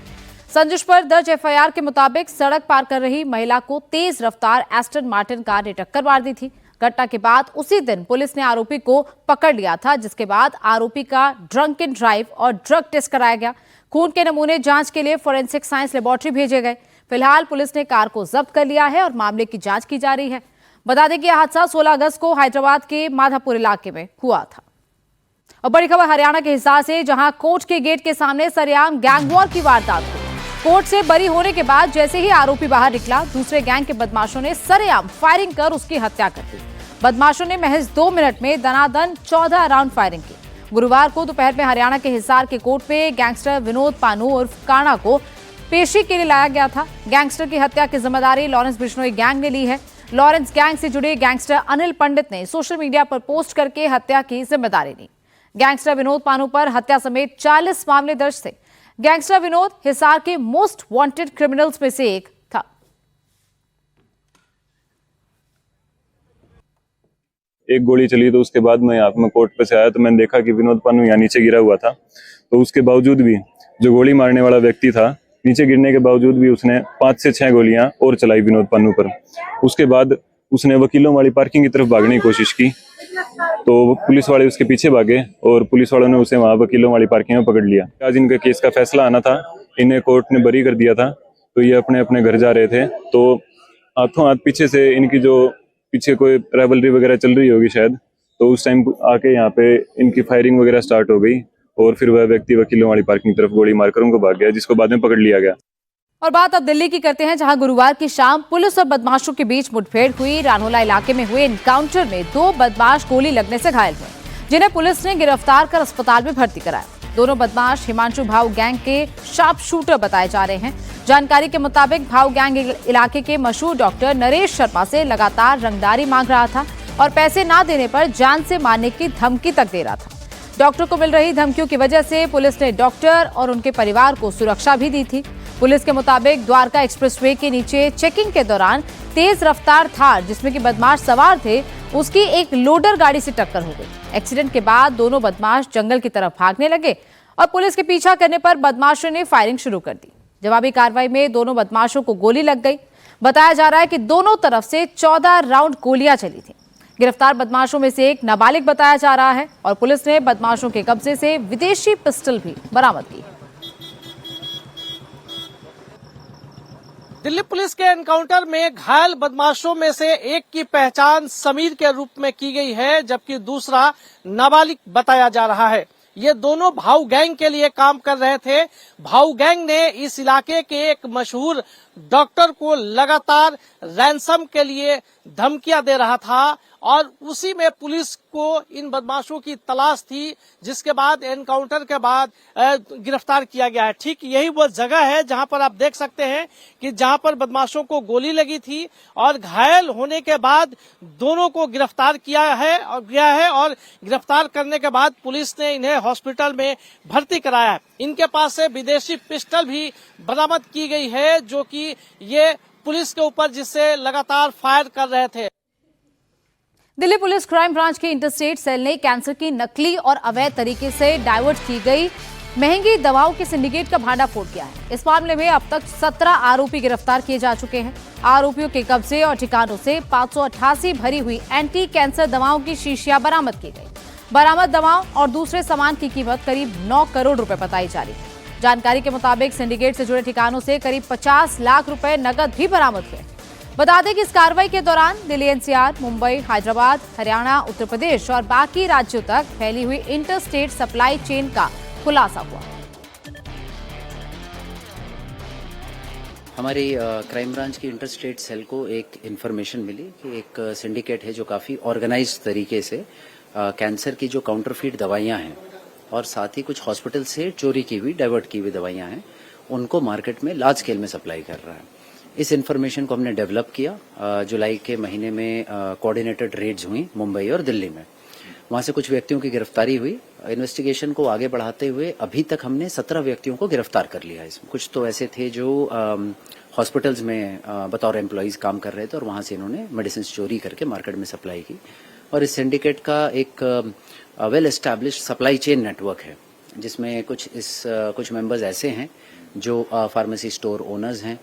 संजुश पर दर्ज एफआईआर के मुताबिक सड़क पार कर रही महिला को तेज रफ्तार एस्टन मार्टिन कार ने टक्कर मार दी थी। घटना के बाद उसी दिन पुलिस ने आरोपी को पकड़ लिया था, जिसके बाद आरोपी का ड्रंक एंड ड्राइव और ड्रग टेस्ट कराया गया। खून के नमूने जांच के लिए फोरेंसिक साइंस लेबोरेटरी भेजे गए। फिलहाल पुलिस ने कार को जब्त कर लिया है और मामले की जांच की जा रही है। बता दें कि यह हादसा 16 अगस्त को हैदराबाद के माधापुर इलाके में हुआ था। और बड़ी खबर हरियाणा के हिसार से, जहां कोर्ट के गेट के सामने सरेआम गैंग वॉर की वारदात हुई। कोर्ट से बरी होने के बाद जैसे ही आरोपी बाहर निकला, दूसरे गैंग के बदमाशों ने सरेआम फायरिंग कर उसकी हत्या कर दी। बदमाशों ने महज 2 मिनट में दनादन 14 राउंड फायरिंग की। गुरुवार को दोपहर में हरियाणा के हिसार के कोर्ट पे गैंगस्टर विनोद पानू उर्फ काना को पेशी के लिए लाया गया था। गैंगस्टर की हत्या की जिम्मेदारी लॉरेंस बिश्नोई गैंग ने ली है। लॉरेंस गैंग से जुड़े गैंगस्टर अनिल पंडित ने सोशल मीडिया पर पोस्ट करके हत्या की जिम्मेदारी ली। गैंगस्टर विनोद पानू पर हत्या समेत 40 मामले दर्ज थे। गैंगस्टर विनोद हिसार के मोस्ट वांटेड क्रिमिनल्स में से एक था। एक गोली चली तो उसके बाद मैं यहाँ पे कोर्ट पे से आया तो मैंने देखा कि विनोद पानू यहाँ नीचे गिरा हुआ था। तो उसके बावजूद भी जो गोली मारने वाला व्यक्ति था, नीचे गिरने के बावजूद भी उसने 5 से 6 गोलियां और चलाई विनोद पानू पर। उसके बाद उसने वकीलों वाली पार्किंग की तरफ भागने की कोशिश की तो पुलिस वाले उसके पीछे भागे और पुलिस वालों ने उसे वहां वकीलों वाली पार्किंग में पकड़ लिया। आज इनका केस का फैसला आना था, इन्हें कोर्ट ने बरी कर दिया था। तो ये अपने अपने घर जा रहे थे तो हाथों हाथ पीछे से इनकी जो पीछे कोई राइवलरी वगैरह चल रही होगी शायद, तो उस टाइम आके यहाँ पे इनकी फायरिंग वगैरह स्टार्ट हो गई और फिर वह व्यक्ति वकीलों वाली पार्किंग की तरफ गोली मारकर उनको भाग गया, जिसको बाद में पकड़ लिया गया। और बात अब दिल्ली की करते हैं, जहां गुरुवार की शाम पुलिस और बदमाशों के बीच मुठभेड़ हुई। रानोला इलाके में हुए एनकाउंटर में 2 बदमाश गोली लगने से घायल हुए, जिन्हें पुलिस ने गिरफ्तार कर अस्पताल में भर्ती कराया। दोनों बदमाश हिमांशु भाऊ गैंग के शार्प शूटर बताए जा रहे हैं। जानकारी के मुताबिक भाऊ गैंग इलाके के मशहूर डॉक्टर नरेश शर्मा से लगातार रंगदारी मांग रहा था और पैसे ना देने पर जान से मारने की धमकी तक दे रहा था। डॉक्टर को मिल रही धमकियों की वजह से पुलिस ने डॉक्टर और उनके परिवार को सुरक्षा भी दी थी। पुलिस के मुताबिक द्वारका एक्सप्रेसवे के नीचे चेकिंग के दौरान तेज रफ्तार थार जिसमें कि बदमाश सवार थे, उसकी एक लोडर गाड़ी से टक्कर हो गई। एक्सीडेंट के बाद दोनों बदमाश जंगल की तरफ भागने लगे और पुलिस के पीछा करने पर बदमाशों ने फायरिंग शुरू कर दी। जवाबी कार्रवाई में दोनों बदमाशों को गोली लग गई। बताया जा रहा है कि दोनों तरफ से 14 राउंड गोलियां चली थी। गिरफ्तार बदमाशों में से एक नाबालिग बताया जा रहा है और पुलिस ने बदमाशों के कब्जे से विदेशी पिस्टल भी बरामद की। दिल्ली पुलिस के एनकाउंटर में घायल बदमाशों में से एक की पहचान समीर के रूप में की गई है, जबकि दूसरा नाबालिग बताया जा रहा है। ये दोनों भाऊ गैंग के लिए काम कर रहे थे। भाऊ गैंग ने इस इलाके के एक मशहूर डॉक्टर को लगातार रैंसम के लिए धमकियां दे रहा था और उसी में पुलिस को इन बदमाशों की तलाश थी, जिसके बाद एनकाउंटर के बाद गिरफ्तार किया गया है। ठीक यही वो जगह है जहां पर आप देख सकते हैं कि जहां पर बदमाशों को गोली लगी थी और घायल होने के बाद दोनों को गिरफ्तार किया है और गिरफ्तार करने के बाद पुलिस ने इन्हें हॉस्पिटल में भर्ती कराया है। इनके पास से विदेशी पिस्टल भी बरामद की गई है, जो कि ये पुलिस के ऊपर जिससे लगातार फायर कर रहे थे। दिल्ली पुलिस क्राइम ब्रांच की इंटरस्टेट सेल ने कैंसर की नकली और अवैध तरीके से डाइवर्ट की गई महंगी दवाओं के सिंडिकेट का भांडाफोड़ किया है। इस मामले में अब तक 17 आरोपी गिरफ्तार किए जा चुके हैं। आरोपियों के कब्जे और ठिकानों से 588 भरी हुई एंटी कैंसर दवाओं की शीशियां बरामद की गई। बरामद दवाओं और दूसरे सामान की कीमत करीब 9 करोड़ रुपए बताई जा रही है। जानकारी के मुताबिक सिंडिकेट से जुड़े ठिकानों से करीब 50 लाख रुपए नकद भी बरामद हुए। बता दें कि इस कार्रवाई के दौरान दिल्ली एनसीआर, मुंबई, हैदराबाद, हरियाणा, उत्तर प्रदेश और बाकी राज्यों तक फैली हुई इंटरस्टेट सप्लाई चेन का खुलासा हुआ। हमारी क्राइम ब्रांच की इंटरस्टेट सेल को एक इन्फॉर्मेशन मिली कि एक सिंडिकेट है जो काफ़ी ऑर्गेनाइज्ड तरीके से कैंसर की जो काउंटरफीट दवाइयाँ हैं और साथ ही कुछ हॉस्पिटल से चोरी की हुई, डाइवर्ट की हुई दवाइयाँ हैं, उनको मार्केट में लार्ज स्केल में सप्लाई कर रहा है। इस इन्फॉर्मेशन को हमने डेवलप किया। जुलाई के महीने में कोऑर्डिनेटेड रेड्स हुई मुंबई और दिल्ली में। वहां से कुछ व्यक्तियों की गिरफ्तारी हुई। इन्वेस्टिगेशन को आगे बढ़ाते हुए अभी तक हमने 17 व्यक्तियों को गिरफ्तार कर लिया है। इसमें कुछ तो ऐसे थे जो हॉस्पिटल्स में बतौर एम्प्लॉइज काम कर रहे थे और वहां से इन्होंने मेडिसिन चोरी करके मार्केट में सप्लाई की। और इस सिंडिकेट का एक well established supply chain network है, जिसमें कुछ मेंबर्स ऐसे हैं जो फार्मेसी स्टोर ओनर्स हैं।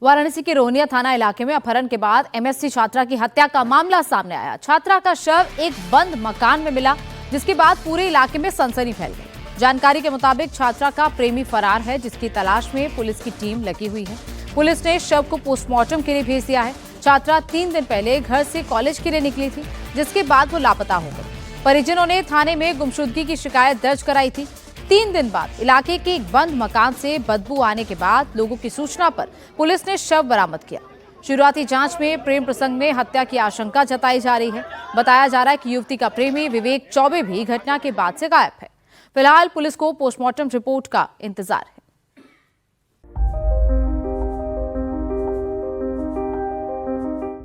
वाराणसी के रोहनिया थाना इलाके में अपहरण के बाद एमएससी छात्रा की हत्या का मामला सामने आया। छात्रा का शव एक बंद मकान में मिला, जिसके बाद पूरे इलाके में सनसनी फैल गई। जानकारी के मुताबिक छात्रा का प्रेमी फरार है, जिसकी तलाश में पुलिस की टीम लगी हुई है। पुलिस ने शव को पोस्टमार्टम के लिए भेज दिया है। छात्रा 3 दिन पहले घर से कॉलेज के लिए निकली थी, जिसके बाद वो लापता हो गई। परिजनों ने थाने में गुमशुदगी की शिकायत दर्ज कराई थी। 3 दिन बाद इलाके के एक बंद मकान से बदबू आने के बाद लोगों की सूचना पर पुलिस ने शव बरामद किया। शुरुआती जांच में प्रेम प्रसंग में हत्या की आशंका जताई जा रही है। बताया जा रहा है कि युवती का प्रेमी विवेक चौबे भी घटना के बाद से गायब है। फिलहाल पुलिस को पोस्टमार्टम रिपोर्ट का इंतजार है।